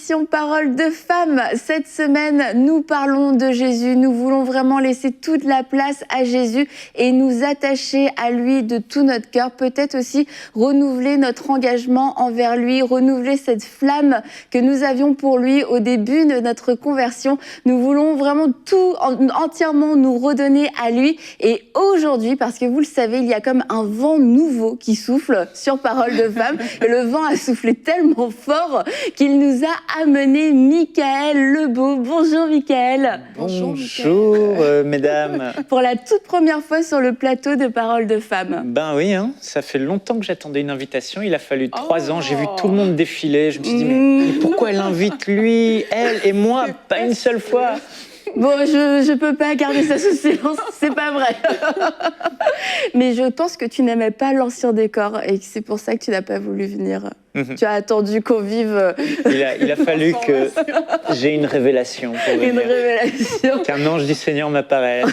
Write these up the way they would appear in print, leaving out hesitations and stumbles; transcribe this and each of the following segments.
l'émission Parole de Femme. Cette semaine, nous parlons de Jésus. Nous voulons vraiment laisser toute la place à Jésus et nous attacher à lui de tout notre cœur. Peut-être aussi renouveler notre engagement envers lui, renouveler cette flamme que nous avions pour lui au début de notre conversion. Nous voulons vraiment tout entièrement nous redonner à lui. Et aujourd'hui, parce que vous le savez, il y a comme un vent nouveau qui souffle sur Parole de Femme. Le vent a soufflé tellement fort qu'il nous a amené Michael Lebeau. Bonjour Michael. Bonjour mesdames. Pour la toute première fois sur le plateau de Parole de Femme. Ben oui, hein, ça fait longtemps que j'attendais une invitation. Il a fallu 3 ans. J'ai vu tout le monde défiler. Je me suis dit, mais pourquoi elle invite lui, elle et moi, pas une seule fois? Bon, je peux pas garder ça sous silence, c'est pas vrai. Mais je pense que tu n'aimais pas l'ancien décor et que c'est pour ça que tu n'as pas voulu venir. Tu as attendu qu'on vive. Il a fallu que j'ai une révélation pour venir. Une révélation. Qu'un ange du Seigneur m'apparaisse.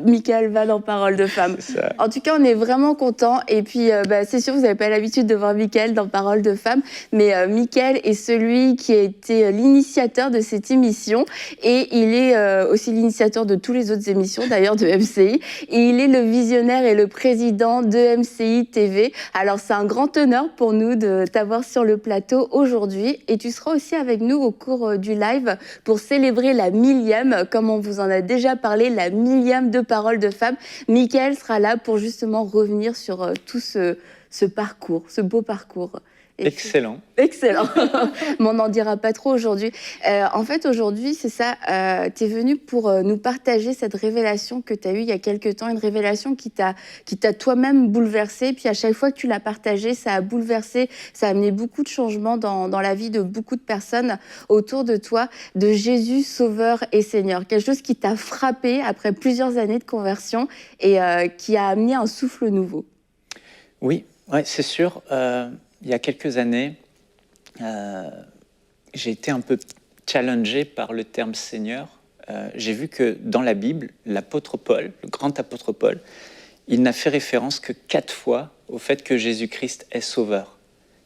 Michael va dans Parole de Femme. En tout cas, on est vraiment contents. Et puis, c'est sûr, vous n'avez pas l'habitude de voir Michael dans Parole de Femme. Mais Michael est celui qui a été l'initiateur de cette émission. Et il est aussi l'initiateur de toutes les autres émissions, d'ailleurs, de MCI. Et il est le visionnaire et le président de MCI TV. Alors, c'est un grand honneur pour nous de t'avoir sur le plateau aujourd'hui. Et tu seras aussi avec nous au cours du live pour célébrer la 1000e, comme on vous en a déjà parlé, la 1000e de Parole de Femme. Michael sera là pour justement revenir sur tout ce parcours, ce beau parcours. Excellent. Excellent. Mais on n'en dira pas trop aujourd'hui. En fait, aujourd'hui, c'est ça, tu es venu pour nous partager cette révélation que tu as eue il y a quelques temps, une révélation qui t'a toi-même bouleversé. Puis à chaque fois que tu l'as partagée, ça a bouleversé, ça a amené beaucoup de changements dans la vie de beaucoup de personnes autour de toi, de Jésus, Sauveur et Seigneur. Quelque chose qui t'a frappé après plusieurs années de conversion et qui a amené un souffle nouveau. Oui, ouais, c'est sûr. Il y a quelques années, j'ai été un peu challengé par le terme Seigneur. J'ai vu que dans la Bible, l'apôtre Paul, le grand apôtre Paul, il n'a fait référence que 4 fois au fait que Jésus-Christ est sauveur.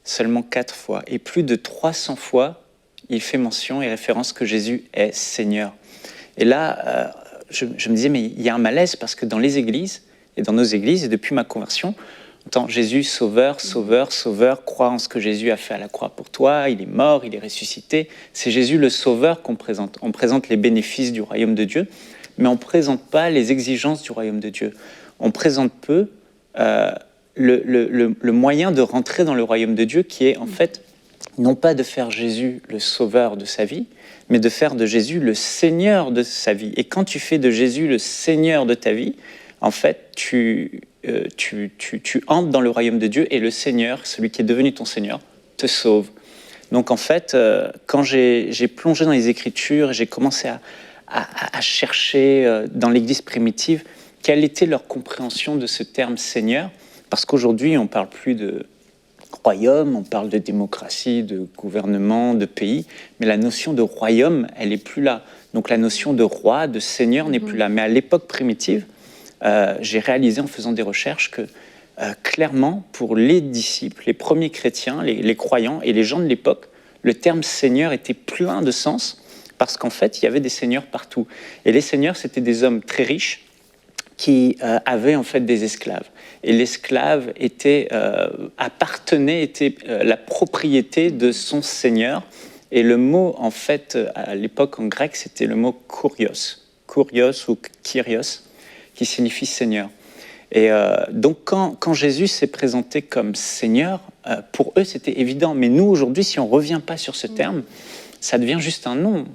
Seulement 4 fois. Et plus de 300 fois, il fait mention et référence que Jésus est Seigneur. Et là, je me disais, mais il y a un malaise parce que dans les églises, et dans nos églises, et depuis ma conversion, Jésus, sauveur, sauveur, sauveur, crois en ce que Jésus a fait à la croix pour toi, il est mort, il est ressuscité. C'est Jésus le sauveur qu'on présente. On présente les bénéfices du royaume de Dieu, mais on ne présente pas les exigences du royaume de Dieu. On présente peu le moyen de rentrer dans le royaume de Dieu qui est en fait, non pas de faire Jésus le sauveur de sa vie, mais de faire de Jésus le Seigneur de sa vie. Et quand tu fais de Jésus le Seigneur de ta vie, en fait, tu entres dans le royaume de Dieu et le Seigneur, celui qui est devenu ton Seigneur, te sauve. Donc en fait, quand j'ai plongé dans les Écritures, j'ai commencé à chercher dans l'Église primitive quelle était leur compréhension de ce terme Seigneur, parce qu'aujourd'hui, on ne parle plus de royaume, on parle de démocratie, de gouvernement, de pays, mais la notion de royaume, elle n'est plus là. Donc la notion de roi, de Seigneur n'est plus là. Mais à l'époque primitive, j'ai réalisé en faisant des recherches que clairement, pour les disciples, les premiers chrétiens, les croyants et les gens de l'époque, le terme Seigneur était plein de sens parce qu'en fait, il y avait des seigneurs partout. Et les seigneurs, c'était des hommes très riches qui avaient en fait des esclaves. Et l'esclave était la propriété de son seigneur. Et le mot, en fait, à l'époque en grec, c'était le mot kurios. Kurios ou kyrios, qui signifie Seigneur. Et donc, quand Jésus s'est présenté comme Seigneur, pour eux, c'était évident. Mais nous, aujourd'hui, si on ne revient pas sur ce terme, ça devient juste un nom.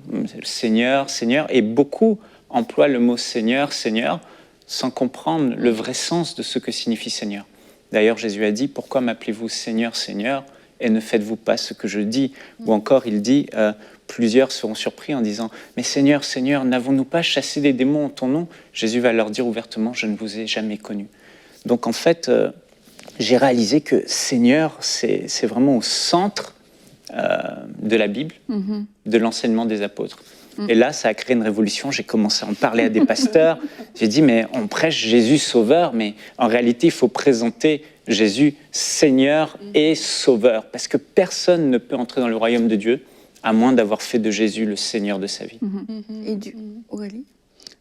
Seigneur, Seigneur. Et beaucoup emploient le mot Seigneur, Seigneur, sans comprendre le vrai sens de ce que signifie Seigneur. D'ailleurs, Jésus a dit, « Pourquoi m'appelez-vous Seigneur, Seigneur, et ne faites-vous pas ce que je dis ?» Ou encore, il dit... Plusieurs seront surpris en disant « Mais Seigneur, Seigneur, n'avons-nous pas chassé des démons en ton nom ?» Jésus va leur dire ouvertement « Je ne vous ai jamais connu. » Donc en fait, j'ai réalisé que Seigneur, c'est vraiment au centre de la Bible, de l'enseignement des apôtres. Et là, ça a créé une révolution. J'ai commencé à en parler à des pasteurs. J'ai dit, mais on prêche Jésus sauveur, mais en réalité, il faut présenter Jésus Seigneur et Sauveur. Parce que personne ne peut entrer dans le royaume de Dieu à moins d'avoir fait de Jésus le Seigneur de sa vie. Et Aurélie?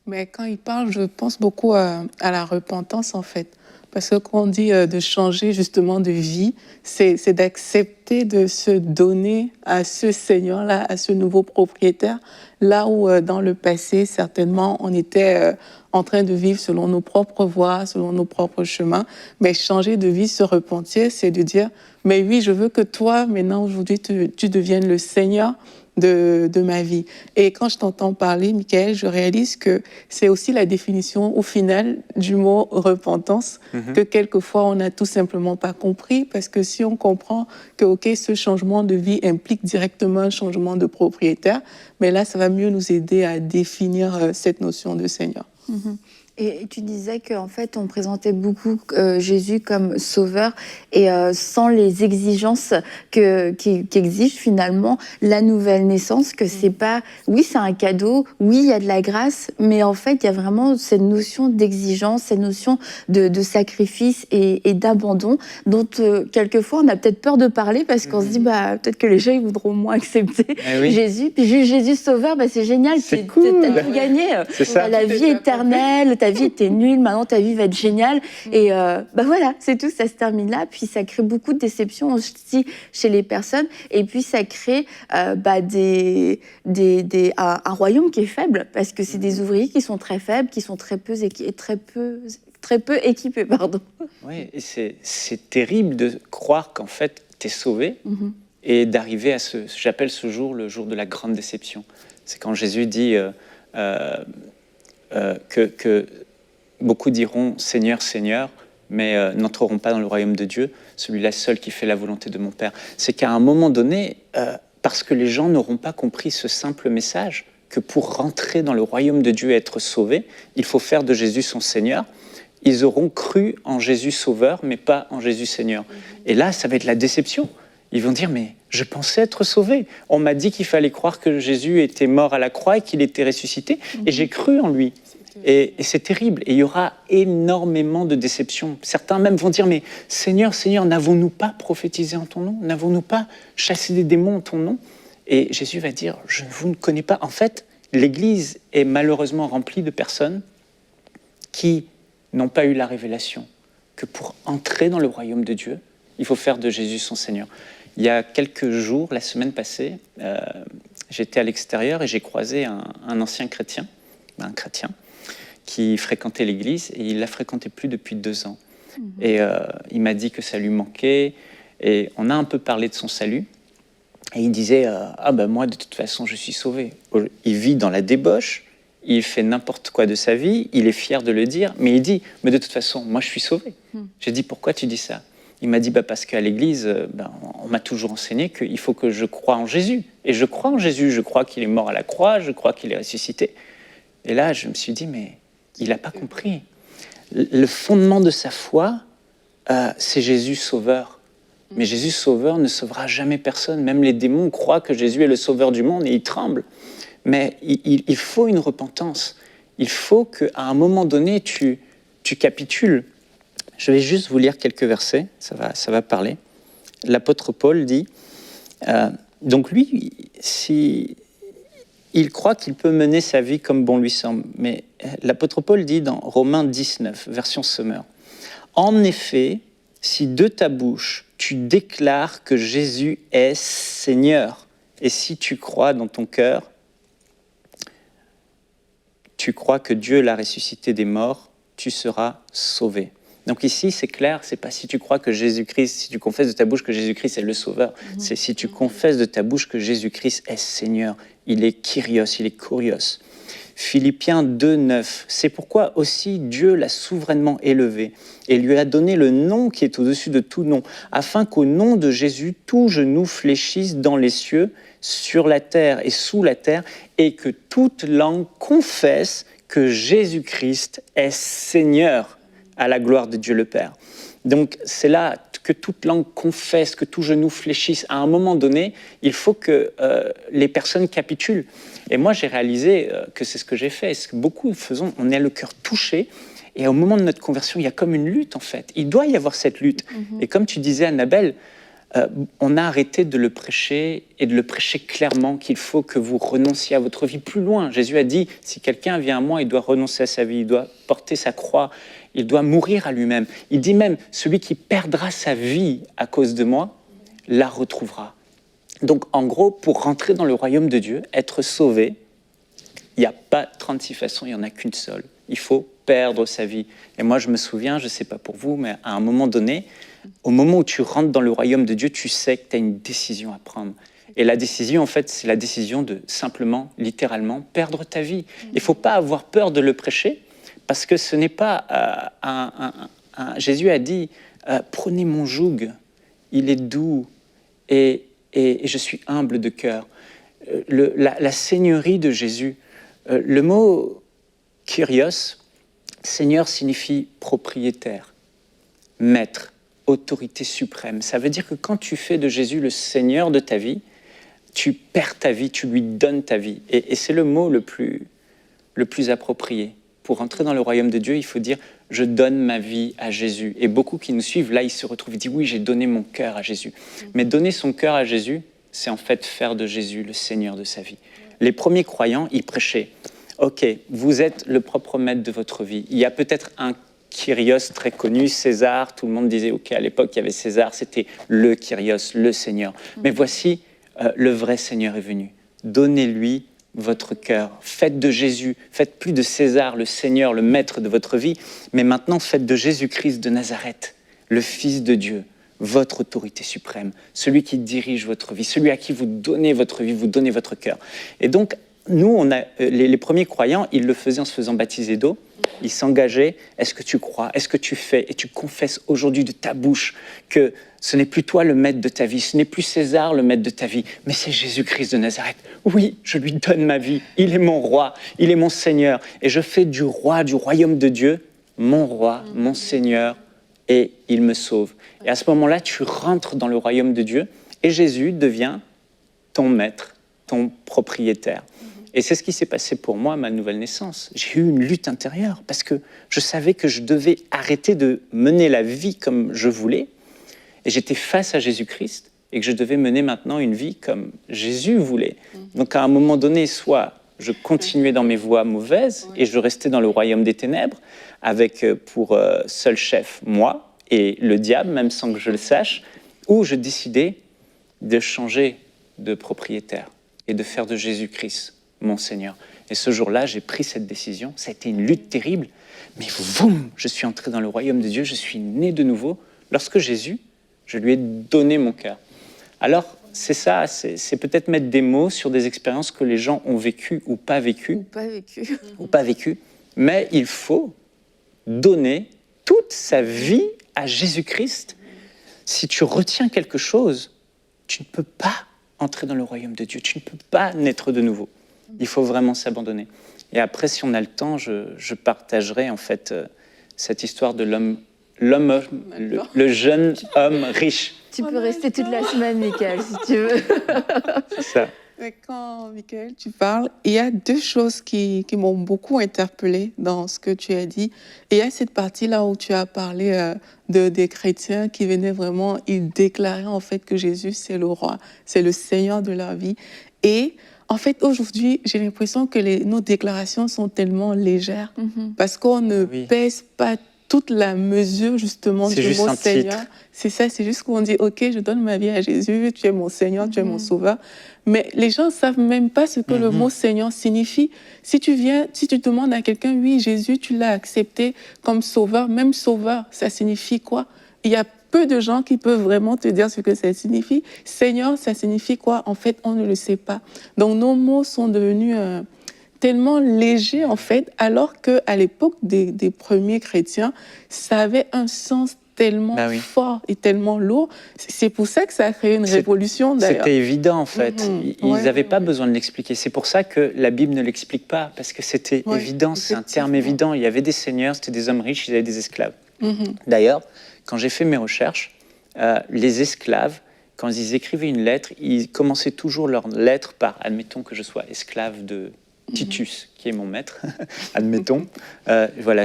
Mais quand il parle, je pense beaucoup à la repentance, en fait. Parce que quand on dit de changer justement de vie, c'est d'accepter de se donner à ce Seigneur-là, à ce nouveau propriétaire, là où dans le passé, certainement, on était en train de vivre selon nos propres voies, selon nos propres chemins. Mais changer de vie, se repentir, c'est de dire, mais oui, je veux que toi, maintenant, aujourd'hui, tu deviennes le Seigneur de ma vie. Et quand je t'entends parler, Michael, je réalise que c'est aussi la définition au final du mot repentance, que quelquefois on n'a tout simplement pas compris, parce que si on comprend que ce changement de vie implique directement un changement de propriétaire, mais là ça va mieux nous aider à définir cette notion de Seigneur. Et tu disais qu'en fait, on présentait beaucoup Jésus comme sauveur et sans les exigences qu'exige finalement la nouvelle naissance, que c'est pas... Oui, c'est un cadeau, oui, il y a de la grâce, mais en fait, il y a vraiment cette notion d'exigence, cette notion de sacrifice et d'abandon dont quelquefois, on a peut-être peur de parler parce qu'on se dit, peut-être que les gens ils voudront moins accepter Jésus. Puis Jésus sauveur, c'est génial, c'est cool. T'as tout gagné. C'est ça. T'as la vie éternelle, ta vie était nulle, maintenant ta vie va être géniale. Et voilà, c'est tout, ça se termine là. Puis ça crée beaucoup de déceptions aussi chez les personnes. Et puis ça crée un royaume qui est faible, parce que c'est des ouvriers qui sont très faibles, qui sont très peu équipés. Oui, et c'est terrible de croire qu'en fait, tu es sauvé et d'arriver à j'appelle ce jour le jour de la grande déception. C'est quand Jésus dit que beaucoup diront « Seigneur, Seigneur », mais n'entreront pas dans le royaume de Dieu, celui-là seul qui fait la volonté de mon Père. C'est qu'à un moment donné, parce que les gens n'auront pas compris ce simple message, que pour rentrer dans le royaume de Dieu et être sauvé, il faut faire de Jésus son Seigneur, ils auront cru en Jésus Sauveur, mais pas en Jésus Seigneur. Et là, ça va être la déception. Ils vont dire, mais je pensais être sauvé. On m'a dit qu'il fallait croire que Jésus était mort à la croix et qu'il était ressuscité, et j'ai cru en lui. Et c'est terrible. Et il y aura énormément de déceptions. Certains même vont dire, mais Seigneur, Seigneur, n'avons-nous pas prophétisé en ton nom? N'avons-nous pas chassé des démons en ton nom? Et Jésus va dire, je ne vous connais pas. En fait, l'Église est malheureusement remplie de personnes qui n'ont pas eu la révélation que pour entrer dans le royaume de Dieu, il faut faire de Jésus son Seigneur. Il y a quelques jours, la semaine passée, j'étais à l'extérieur et j'ai croisé un ancien chrétien, un chrétien, qui fréquentait l'église et il la fréquentait plus depuis 2 ans. Et il m'a dit que ça lui manquait et on a un peu parlé de son salut et il disait moi de toute façon je suis sauvé. Il vit dans la débauche, il fait n'importe quoi de sa vie, il est fier de le dire, mais il dit mais de toute façon moi je suis sauvé. J'ai dit pourquoi tu dis ça? Il m'a dit parce qu'à l'église on m'a toujours enseigné qu'il faut que je croie en Jésus et je crois en Jésus, je crois qu'il est mort à la croix, je crois qu'il est ressuscité. Et là je me suis dit mais il n'a pas compris. Le fondement de sa foi, c'est Jésus sauveur. Mais Jésus sauveur ne sauvera jamais personne. Même les démons croient que Jésus est le sauveur du monde et ils tremblent. Mais il faut une repentance. Il faut qu'à un moment donné, tu capitules. Je vais juste vous lire quelques versets, ça va parler. L'apôtre Paul dit, donc lui, il croit qu'il peut mener sa vie comme bon lui semble. Mais l'apôtre Paul dit dans Romains 19, version Sommer, « En effet, si de ta bouche tu déclares que Jésus est Seigneur, et si tu crois dans ton cœur, tu crois que Dieu l'a ressuscité des morts, tu seras sauvé. » Donc ici, c'est clair, c'est pas si tu crois que Jésus-Christ, si tu confesses de ta bouche que Jésus-Christ est le Sauveur, c'est si tu confesses de ta bouche que Jésus-Christ est Seigneur, il est Kyrios, il est Kurios. Philippiens 2, 9, c'est pourquoi aussi Dieu l'a souverainement élevé et lui a donné le nom qui est au-dessus de tout nom, afin qu'au nom de Jésus, tout genou fléchisse dans les cieux, sur la terre et sous la terre, et que toute langue confesse que Jésus-Christ est Seigneur, à la gloire de Dieu le Père. Donc c'est là que toute langue confesse, que tout genou fléchisse. À un moment donné, il faut que les personnes capitulent. Et moi, j'ai réalisé que c'est ce que j'ai fait. Ce que beaucoup faisons, on a le cœur touché. Et au moment de notre conversion, il y a comme une lutte, en fait. Il doit y avoir cette lutte. Et comme tu disais, Annabelle, on a arrêté de le prêcher et de le prêcher clairement qu'il faut que vous renonciez à votre vie plus loin. Jésus a dit, si quelqu'un vient à moi, il doit renoncer à sa vie, il doit porter sa croix, il doit mourir à lui-même. Il dit même, celui qui perdra sa vie à cause de moi, la retrouvera. Donc en gros, pour rentrer dans le royaume de Dieu, être sauvé, il n'y a pas 36 façons, il n'y en a qu'une seule. Il faut perdre sa vie. Et moi, je me souviens, je ne sais pas pour vous, mais à un moment donné, au moment où tu rentres dans le royaume de Dieu, tu sais que tu as une décision à prendre. Et la décision, en fait, c'est la décision de simplement, littéralement, perdre ta vie. Il ne faut pas avoir peur de le prêcher, parce que ce n'est pas Jésus a dit, prenez mon joug, il est doux et je suis humble de cœur. La seigneurie de Jésus, le mot Kyrios, Seigneur signifie propriétaire, maître, autorité suprême. Ça veut dire que quand tu fais de Jésus le Seigneur de ta vie, tu perds ta vie, tu lui donnes ta vie. Et c'est le mot le plus approprié. Pour entrer dans le royaume de Dieu, il faut dire « je donne ma vie à Jésus ». Et beaucoup qui nous suivent, là, ils se retrouvent, ils disent « oui, j'ai donné mon cœur à Jésus ». Mais donner son cœur à Jésus, c'est en fait faire de Jésus le Seigneur de sa vie. Les premiers croyants, ils prêchaient « ok, vous êtes le propre maître de votre vie ». Il y a peut-être un Kyrios très connu, César, tout le monde disait « ok, à l'époque, il y avait César, c'était le Kyrios, le Seigneur ». Mais voici, le vrai Seigneur est venu. Donnez-lui votre cœur. Faites de Jésus, faites plus de César, le Seigneur, le maître de votre vie, mais maintenant faites de Jésus-Christ de Nazareth, le Fils de Dieu, votre autorité suprême, celui qui dirige votre vie, celui à qui vous donnez votre vie, vous donnez votre cœur. Et donc, nous, les premiers croyants, ils le faisaient en se faisant baptiser d'eau. Ils s'engageaient. Est-ce que tu crois? Est-ce que tu fais? Et tu confesses aujourd'hui de ta bouche que ce n'est plus toi le maître de ta vie, ce n'est plus César le maître de ta vie, mais c'est Jésus-Christ de Nazareth. Oui, je lui donne ma vie. Il est mon roi, il est mon Seigneur. Et je fais du roi, du royaume de Dieu, mon roi, mon Seigneur, et il me sauve. Et à ce moment-là, tu rentres dans le royaume de Dieu, et Jésus devient ton maître, ton propriétaire. Et c'est ce qui s'est passé pour moi à ma nouvelle naissance. J'ai eu une lutte intérieure parce que je savais que je devais arrêter de mener la vie comme je voulais. Et j'étais face à Jésus-Christ et que je devais mener maintenant une vie comme Jésus voulait. Donc à un moment donné, soit je continuais dans mes voies mauvaises et je restais dans le royaume des ténèbres avec pour seul chef moi et le diable, même sans que je le sache, ou je décidais de changer de propriétaire et de faire de Jésus-Christ mon Seigneur. Et ce jour-là, j'ai pris cette décision. Ça a été une lutte terrible, mais boum, je suis entré dans le royaume de Dieu, je suis né de nouveau. Lorsque Jésus, je lui ai donné mon cœur. Alors, c'est ça, c'est peut-être mettre des mots sur des expériences que les gens ont vécues ou pas vécues. Ou pas vécues. Mais il faut donner toute sa vie à Jésus-Christ. Si tu retiens quelque chose, tu ne peux pas entrer dans le royaume de Dieu. Tu ne peux pas naître de nouveau. Il faut vraiment s'abandonner. Et après, si on a le temps, je partagerai en fait cette histoire de le jeune homme riche. Tu peux rester toute la semaine, Michael, si tu veux. C'est ça. Mais quand, Michael, tu parles, il y a deux choses qui m'ont beaucoup interpellée dans ce que tu as dit. Et il y a cette partie-là où tu as parlé des chrétiens qui venaient vraiment, ils déclaraient en fait que Jésus, c'est le roi, c'est le Seigneur de leur vie. Et en fait, aujourd'hui, j'ai l'impression que nos déclarations sont tellement légères parce qu'on ne pèse pas toute la mesure, justement, du mot Seigneur. C'est ça, c'est juste qu'on dit, OK, je donne ma vie à Jésus, tu es mon Seigneur, tu es mon Sauveur. Mais les gens ne savent même pas ce que le mot Seigneur signifie. Si tu demandes à quelqu'un, oui, Jésus, tu l'as accepté comme Sauveur, même Sauveur, ça signifie quoi? Il y a peu de gens qui peuvent vraiment te dire ce que ça signifie. Seigneur, ça signifie quoi? En fait, on ne le sait pas. Donc, nos mots sont devenus tellement légers, en fait, alors qu'à l'époque des premiers chrétiens, ça avait un sens tellement fort et tellement lourd. C'est pour ça que ça a créé une révolution, d'ailleurs. C'était évident, en fait. Ils n'avaient pas besoin de l'expliquer. C'est pour ça que la Bible ne l'explique pas, parce que c'était évident, c'est un terme évident. Il y avait des seigneurs, c'était des hommes riches, ils avaient des esclaves. D'ailleurs, quand j'ai fait mes recherches, les esclaves, quand ils écrivaient une lettre, ils commençaient toujours leur lettre par « admettons que je sois esclave de Titus, qui est mon maître, admettons. Voilà,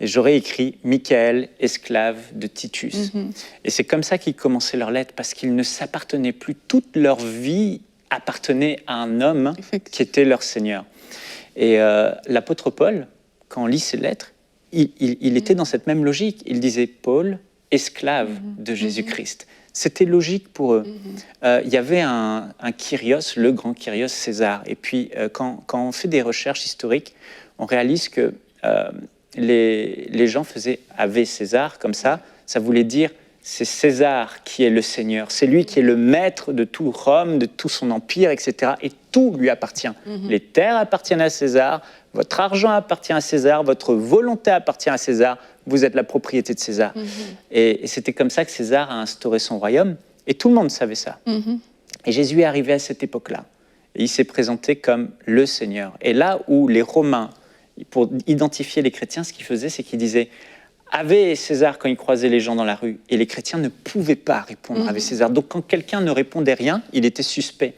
j'aurais écrit Michael, esclave de Titus. Et c'est comme ça qu'ils commençaient leur lettre, parce qu'ils ne s'appartenaient plus. Toute leur vie appartenait à un homme qui était leur Seigneur. Et l'apôtre Paul, quand on lit ses lettres, il était dans cette même logique. Il disait Paul, esclave de Jésus-Christ. C'était logique pour eux. Il y avait un Kyrios, le grand Kyrios César. Et puis, quand on fait des recherches historiques, on réalise que les gens faisaient Ave César, comme ça. Ça voulait dire, c'est César qui est le Seigneur. C'est lui qui est le maître de tout Rome, de tout son empire, etc. Et tout lui appartient. Les terres appartiennent à César, votre argent appartient à César, votre volonté appartient à César, vous êtes la propriété de César. Et c'était comme ça que César a instauré son royaume, et tout le monde savait ça. Et Jésus est arrivé à cette époque-là, et il s'est présenté comme le Seigneur. Et là où les Romains, pour identifier les chrétiens, ce qu'ils faisaient, c'est qu'ils disaient « Ave César » quand ils croisaient les gens dans la rue, et les chrétiens ne pouvaient pas répondre « Ave César ». Donc quand quelqu'un ne répondait rien, il était suspect.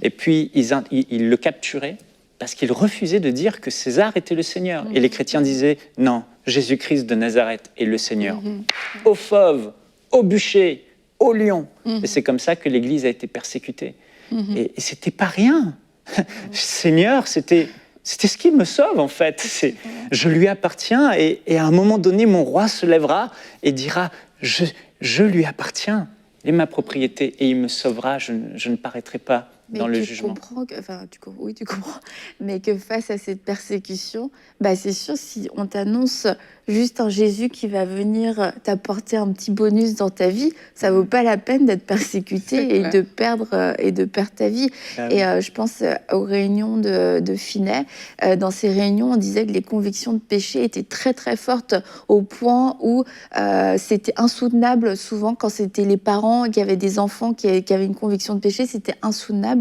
Et puis ils le capturaient, parce qu'il refusait de dire que César était le Seigneur. Et les chrétiens disaient, non, Jésus-Christ de Nazareth est le Seigneur. Au fauve, au bûcher, au lion. Et c'est comme ça que l'Église a été persécutée. Et c'était pas rien. Seigneur, c'était ce qui me sauve, en fait. Je lui appartiens, et à un moment donné, mon roi se lèvera et dira, je lui appartiens, il est ma propriété, et il me sauvera, je ne paraîtrai pas dans le jugement. Oui, tu comprends. Mais que face à cette persécution, c'est sûr, si on t'annonce juste un Jésus qui va venir t'apporter un petit bonus dans ta vie, ça vaut pas la peine d'être persécuté et de perdre ta vie. Et je pense aux réunions de Finet. Dans ces réunions, on disait que les convictions de péché étaient très très fortes, au point où c'était insoutenable. Souvent, quand c'était les parents qui avaient des enfants qui avaient une conviction de péché, c'était insoutenable.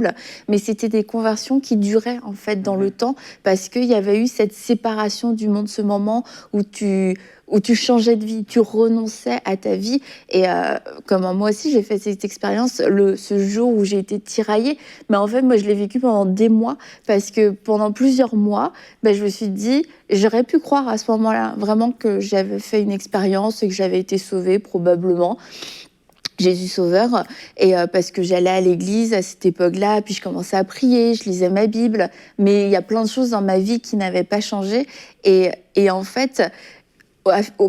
Mais c'était des conversions qui duraient en fait dans le temps, parce qu'il y avait eu cette séparation du monde, ce moment où tu changeais de vie, tu renonçais à ta vie. Et comme moi aussi, j'ai fait cette expérience ce jour où j'ai été tiraillée. Mais en fait, moi, je l'ai vécu pendant des mois, parce que pendant plusieurs mois, je me suis dit, j'aurais pu croire à ce moment-là vraiment que j'avais fait une expérience et que j'avais été sauvée, probablement. Jésus Sauveur, et parce que j'allais à l'église à cette époque-là, puis je commençais à prier, je lisais ma Bible, mais il y a plein de choses dans ma vie qui n'avaient pas changé, et en fait,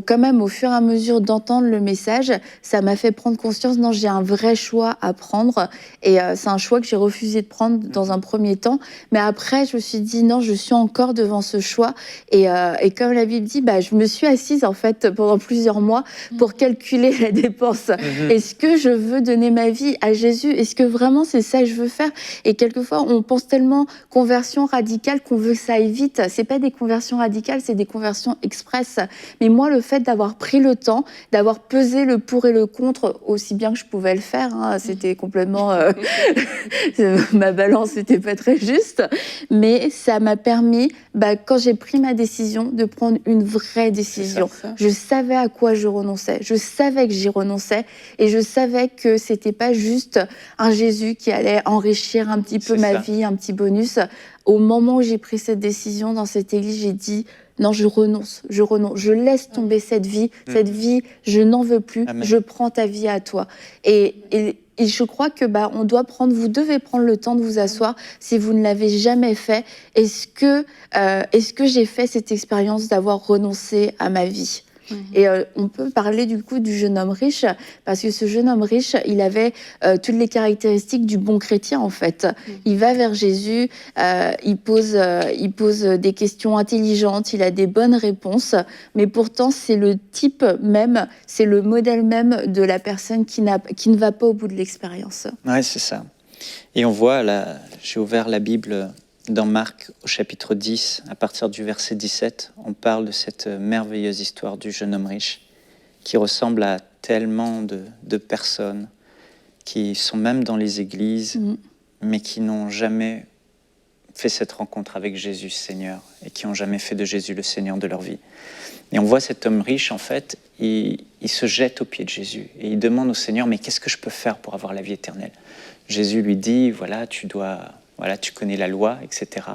quand même, au fur et à mesure d'entendre le message, ça m'a fait prendre conscience, non, j'ai un vrai choix à prendre, et c'est un choix que j'ai refusé de prendre dans un premier temps, mais après, je me suis dit, non, je suis encore devant ce choix, et comme la Bible dit, je me suis assise, en fait, pendant plusieurs mois, pour calculer la dépense. Est-ce que je veux donner ma vie à Jésus? Est-ce que vraiment c'est ça que je veux faire? Et quelquefois, on pense tellement conversion radicale qu'on veut que ça aille vite. C'est pas des conversions radicales, c'est des conversions express. Mais moi, le fait d'avoir pris le temps, d'avoir pesé le pour et le contre aussi bien que je pouvais le faire, c'était complètement... ma balance n'était pas très juste, mais ça m'a permis, quand j'ai pris ma décision, de prendre une vraie décision. Je savais à quoi je renonçais, je savais que j'y renonçais, et je savais que c'était pas juste un Jésus qui allait enrichir un petit peu ma vie, un petit bonus. Au moment où j'ai pris cette décision dans cette église, j'ai dit... Non, je renonce, je laisse tomber cette vie, je n'en veux plus, Amen. Je prends ta vie à toi. Et je crois que vous devez prendre le temps de vous asseoir si vous ne l'avez jamais fait. Est-ce que j'ai fait cette expérience d'avoir renoncé à ma vie? Et on peut parler du coup du jeune homme riche, parce que ce jeune homme riche, il avait toutes les caractéristiques du bon chrétien en fait. Il va vers Jésus, il pose des questions intelligentes, il a des bonnes réponses, mais pourtant c'est le type même, c'est le modèle même de la personne qui ne va pas au bout de l'expérience. Ouais, c'est ça. Et on voit, là, j'ai ouvert la Bible dans Marc, au chapitre 10, à partir du verset 17, on parle de cette merveilleuse histoire du jeune homme riche qui ressemble à tellement de personnes qui sont même dans les églises, mais qui n'ont jamais fait cette rencontre avec Jésus Seigneur et qui n'ont jamais fait de Jésus le Seigneur de leur vie. Et on voit cet homme riche, en fait, il se jette aux pieds de Jésus et il demande au Seigneur, mais qu'est-ce que je peux faire pour avoir la vie éternelle? Jésus lui dit, voilà, tu connais la loi, etc.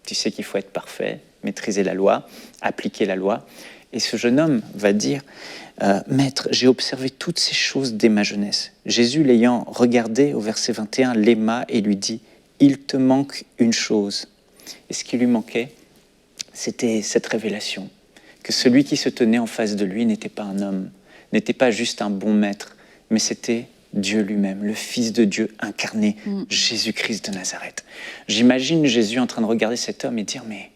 Tu sais qu'il faut être parfait, maîtriser la loi, appliquer la loi. Et ce jeune homme va dire, Maître, j'ai observé toutes ces choses dès ma jeunesse. Jésus, l'ayant regardé au verset 21, l'aima et lui dit, il te manque une chose. Et ce qui lui manquait, c'était cette révélation, que celui qui se tenait en face de lui n'était pas un homme, n'était pas juste un bon maître, mais c'était Dieu lui-même, le Fils de Dieu incarné, Jésus-Christ de Nazareth. J'imagine Jésus en train de regarder cet homme et dire, mais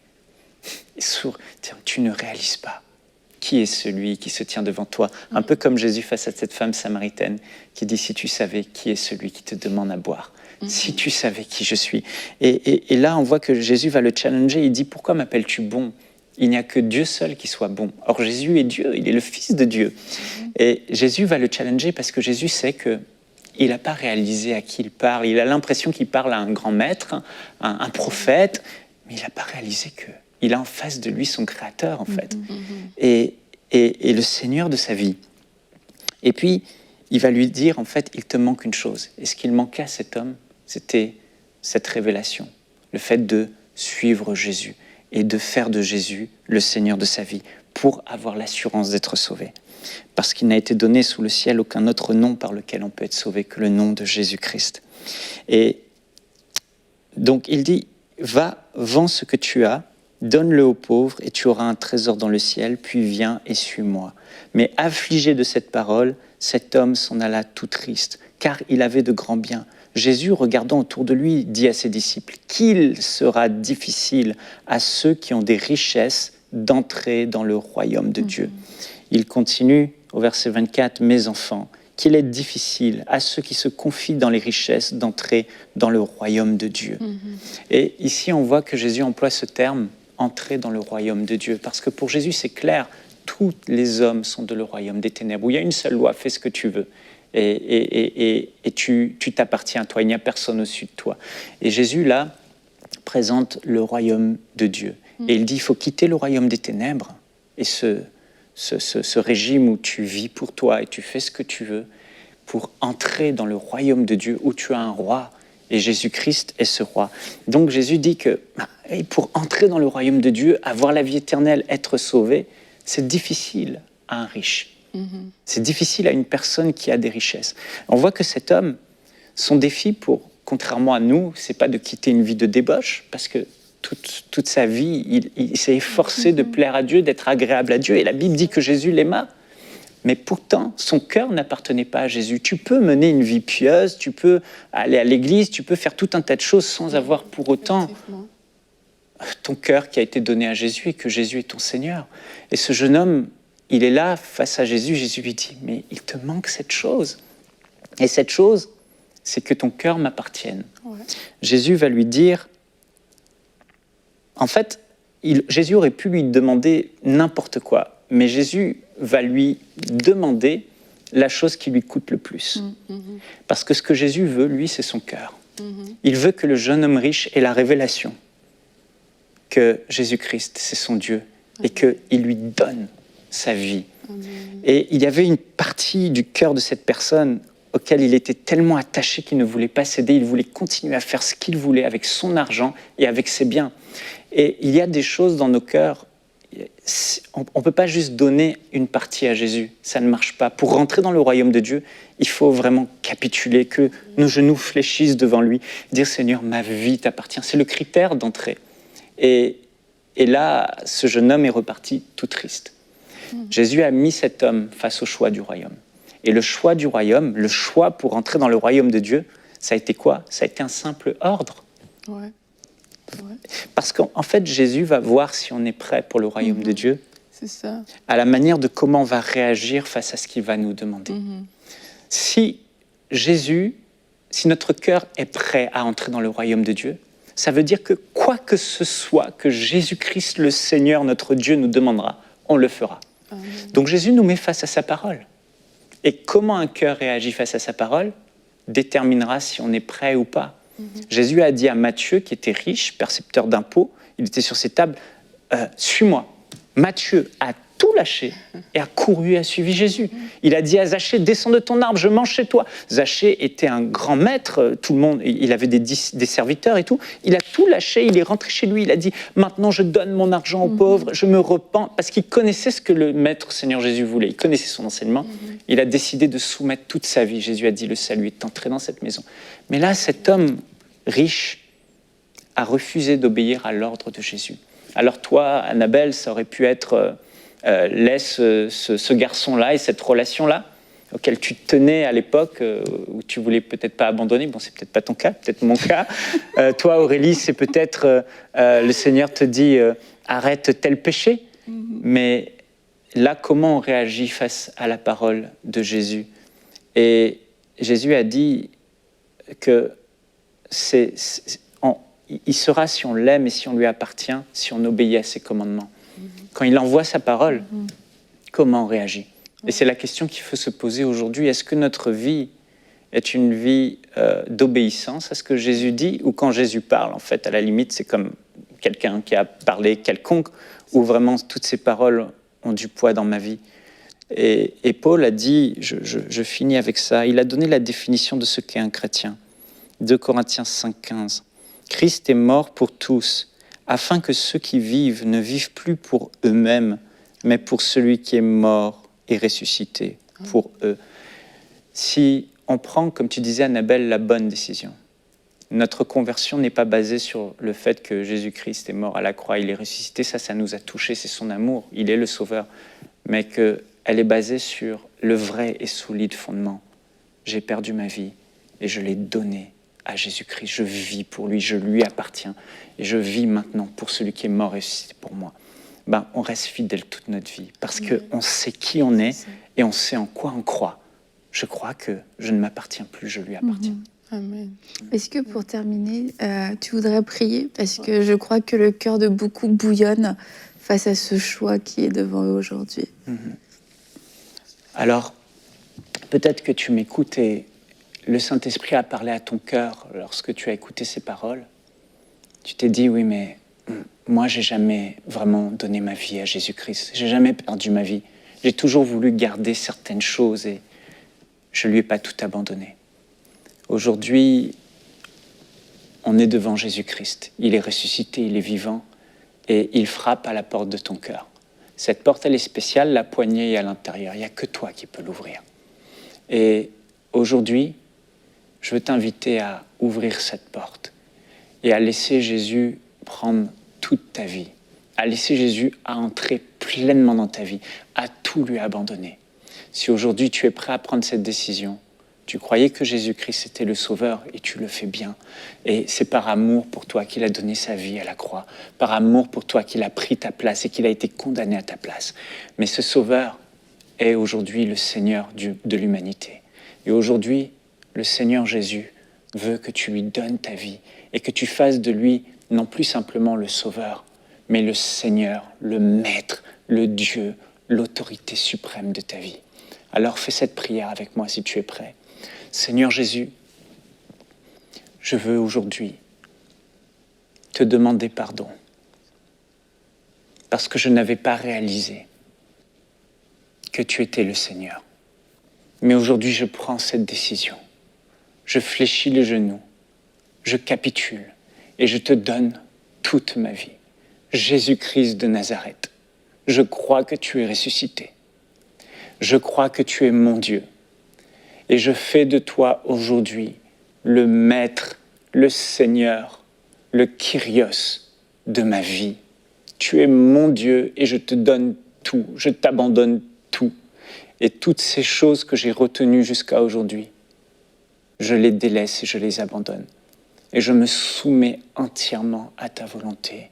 tu ne réalises pas qui est celui qui se tient devant toi. Un peu comme Jésus face à cette femme samaritaine qui dit, si tu savais qui est celui qui te demande à boire, si tu savais qui je suis. Et là, on voit que Jésus va le challenger, il dit, pourquoi m'appelles-tu bon ? Il n'y a que Dieu seul qui soit bon. Or, Jésus est Dieu, il est le Fils de Dieu. Et Jésus va le challenger parce que Jésus sait qu'il n'a pas réalisé à qui il parle. Il a l'impression qu'il parle à un grand maître, un prophète, mais il n'a pas réalisé qu'il a en face de lui son Créateur, en fait, et le Seigneur de sa vie. Et puis, il va lui dire, en fait, il te manque une chose. Et ce qu'il manquait à cet homme, c'était cette révélation, le fait de suivre Jésus et de faire de Jésus le Seigneur de sa vie pour avoir l'assurance d'être sauvé. Parce qu'il n'a été donné sous le ciel aucun autre nom par lequel on peut être sauvé que le nom de Jésus-Christ. Et donc il dit, va, vends ce que tu as, donne-le aux pauvres et tu auras un trésor dans le ciel, puis viens et suis-moi. Mais affligé de cette parole, cet homme s'en alla tout triste, car il avait de grands biens. Jésus, regardant autour de lui, dit à ses disciples qu'il sera difficile à ceux qui ont des richesses d'entrer dans le royaume de Dieu. Il continue au verset 24, « Mes enfants, qu'il est difficile à ceux qui se confient dans les richesses d'entrer dans le royaume de Dieu. » Et ici, on voit que Jésus emploie ce terme « entrer dans le royaume de Dieu », parce que pour Jésus, c'est clair, tous les hommes sont de le royaume des ténèbres, où il y a une seule loi, fais ce que tu veux. Et tu t'appartiens à toi, il n'y a personne au-dessus de toi. Et Jésus, là, présente le royaume de Dieu. Et il dit, il faut quitter le royaume des ténèbres et ce régime où tu vis pour toi et tu fais ce que tu veux pour entrer dans le royaume de Dieu où tu as un roi et Jésus-Christ est ce roi. Donc Jésus dit que pour entrer dans le royaume de Dieu, avoir la vie éternelle, être sauvé, c'est difficile à un riche. C'est difficile à une personne qui a des richesses. On voit que cet homme, son défi, contrairement à nous, c'est pas de quitter une vie de débauche, parce que toute sa vie, il s'est efforcé de plaire à Dieu, d'être agréable à Dieu. Et la Bible dit que Jésus l'aima. Mais pourtant, son cœur n'appartenait pas à Jésus. Tu peux mener une vie pieuse, tu peux aller à l'église, tu peux faire tout un tas de choses sans avoir pour autant ton cœur qui a été donné à Jésus et que Jésus est ton Seigneur. Et ce jeune homme, il est là face à Jésus. Jésus lui dit, mais il te manque cette chose. Et cette chose, c'est que ton cœur m'appartienne. Jésus va lui dire, en fait, Jésus aurait pu lui demander n'importe quoi, mais Jésus va lui demander la chose qui lui coûte le plus. Parce que ce que Jésus veut, lui, c'est son cœur. Il veut que le jeune homme riche ait la révélation que Jésus-Christ, c'est son Dieu, et qu'il lui donne sa vie. Et il y avait une partie du cœur de cette personne auquel il était tellement attaché qu'il ne voulait pas céder, il voulait continuer à faire ce qu'il voulait avec son argent et avec ses biens. Et il y a des choses dans nos cœurs, on ne peut pas juste donner une partie à Jésus, ça ne marche pas. Pour rentrer dans le royaume de Dieu, il faut vraiment capituler, que nos genoux fléchissent devant lui, dire Seigneur, ma vie t'appartient. C'est le critère d'entrée. Et là, ce jeune homme est reparti tout triste. Jésus a mis cet homme face au choix du royaume. Et le choix du royaume, le choix pour entrer dans le royaume de Dieu, ça a été quoi ? Ça a été un simple ordre. Parce qu'en fait, Jésus va voir si on est prêt pour le royaume de Dieu, c'est ça, à la manière de comment on va réagir face à ce qu'il va nous demander. Si notre cœur est prêt à entrer dans le royaume de Dieu, ça veut dire que quoi que ce soit que Jésus-Christ, le Seigneur, notre Dieu, nous demandera, on le fera. Donc Jésus nous met face à sa parole. Et comment un cœur réagit face à sa parole déterminera si on est prêt ou pas. Jésus a dit à Matthieu, qui était riche, percepteur d'impôts, il était sur ses tables, « Suis-moi ». Matthieu a tout lâché et a couru et a suivi Jésus. Il a dit à Zachée, descends de ton arbre, je mange chez toi. Zachée était un grand maître, tout le monde, il avait des serviteurs et tout. Il a tout lâché, il est rentré chez lui, il a dit, maintenant je donne mon argent aux pauvres, je me repens, parce qu'il connaissait ce que le maître Seigneur Jésus voulait, il connaissait son enseignement. Il a décidé de soumettre toute sa vie. Jésus a dit, le salut est entré dans cette maison. Mais là, cet homme riche a refusé d'obéir à l'ordre de Jésus. Alors toi, Annabelle, ça aurait pu être laisse ce garçon-là et cette relation-là auquel tu tenais à l'époque, où tu voulais peut-être pas abandonner. Bon, c'est peut-être pas ton cas, peut-être mon cas. Toi, Aurélie, c'est peut-être le Seigneur te dit arrête tel péché. Mais là, comment on réagit face à la parole de Jésus? Et Jésus a dit que il sera, si on l'aime et si on lui appartient, si on obéit à ses commandements. Quand il envoie sa parole, comment on réagit? Et c'est la question qu'il faut se poser aujourd'hui. Est-ce que notre vie est une vie d'obéissance à ce que Jésus dit, ou quand Jésus parle, en fait, à la limite, c'est comme quelqu'un qui a parlé quelconque, ou vraiment toutes ces paroles ont du poids dans ma vie? Et Paul a dit, je finis avec ça, il a donné la définition de ce qu'est un chrétien. 2 Corinthiens 5,15. Christ est mort pour tous, afin que ceux qui vivent ne vivent plus pour eux-mêmes, mais pour celui qui est mort et ressuscité pour eux. Si on prend, comme tu disais Annabelle, la bonne décision, notre conversion n'est pas basée sur le fait que Jésus-Christ est mort à la croix, il est ressuscité, ça nous a touchés, c'est son amour, il est le Sauveur, mais qu'elle est basée sur le vrai et solide fondement. J'ai perdu ma vie et je l'ai donnée à Jésus-Christ, je vis pour lui, je lui appartiens, et je vis maintenant pour celui qui est mort et ressuscité pour moi. On reste fidèle toute notre vie, parce qu'on sait qui on est, et on sait en quoi on croit. Je crois que je ne m'appartiens plus, je lui appartiens. Amen. Est-ce que pour terminer, tu voudrais prier? Parce que je crois que le cœur de beaucoup bouillonne face à ce choix qui est devant eux aujourd'hui. Alors, peut-être que tu m'écoutes et le Saint-Esprit a parlé à ton cœur lorsque tu as écouté ces paroles. Tu t'es dit, oui, mais moi, j'ai jamais vraiment donné ma vie à Jésus-Christ. J'ai jamais perdu ma vie. J'ai toujours voulu garder certaines choses et je lui ai pas tout abandonné. Aujourd'hui, on est devant Jésus-Christ. Il est ressuscité, il est vivant et il frappe à la porte de ton cœur. Cette porte, elle est spéciale, la poignée est à l'intérieur. Il n'y a que toi qui peux l'ouvrir. Et aujourd'hui, je veux t'inviter à ouvrir cette porte et à laisser Jésus prendre toute ta vie, à laisser Jésus à entrer pleinement dans ta vie, à tout lui abandonner. Si aujourd'hui tu es prêt à prendre cette décision, tu croyais que Jésus-Christ était le Sauveur et tu le fais bien. Et c'est par amour pour toi qu'il a donné sa vie à la croix, par amour pour toi qu'il a pris ta place et qu'il a été condamné à ta place. Mais ce Sauveur est aujourd'hui le Seigneur de l'humanité. Et aujourd'hui, le Seigneur Jésus veut que tu lui donnes ta vie et que tu fasses de lui non plus simplement le Sauveur, mais le Seigneur, le Maître, le Dieu, l'autorité suprême de ta vie. Alors fais cette prière avec moi si tu es prêt. Seigneur Jésus, je veux aujourd'hui te demander pardon parce que je n'avais pas réalisé que tu étais le Seigneur. Mais aujourd'hui, je prends cette décision. Je fléchis les genoux, je capitule et je te donne toute ma vie. Jésus-Christ de Nazareth, je crois que tu es ressuscité. Je crois que tu es mon Dieu. Et je fais de toi aujourd'hui le Maître, le Seigneur, le Kyrios de ma vie. Tu es mon Dieu et je te donne tout, je t'abandonne tout. Et toutes ces choses que j'ai retenues jusqu'à aujourd'hui, je les délaisse et je les abandonne. Et je me soumets entièrement à ta volonté.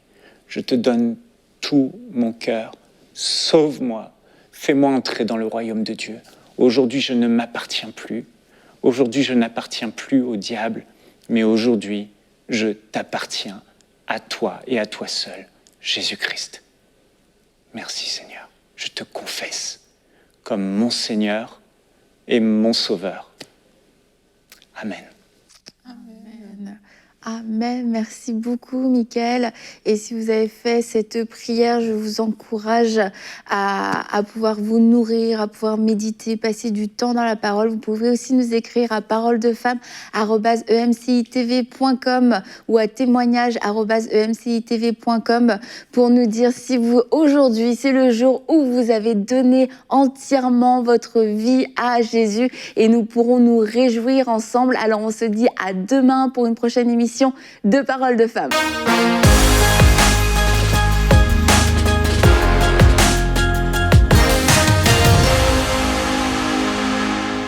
Je te donne tout mon cœur. Sauve-moi, fais-moi entrer dans le royaume de Dieu. Aujourd'hui, je ne m'appartiens plus. Aujourd'hui, je n'appartiens plus au diable, mais aujourd'hui, je t'appartiens à toi et à toi seul, Jésus-Christ. Merci Seigneur, je te confesse comme mon Seigneur et mon Sauveur. Amen. Amen. Amen. Merci beaucoup, Mickaël. Et si vous avez fait cette prière, je vous encourage à pouvoir vous nourrir, à pouvoir méditer, passer du temps dans la parole. Vous pouvez aussi nous écrire à paroledefemme@emcitv.com ou à témoignage@emcitv.com pour nous dire si vous, aujourd'hui, c'est le jour où vous avez donné entièrement votre vie à Jésus, et nous pourrons nous réjouir ensemble. Alors on se dit à demain pour une prochaine émission de Paroles de Femmes.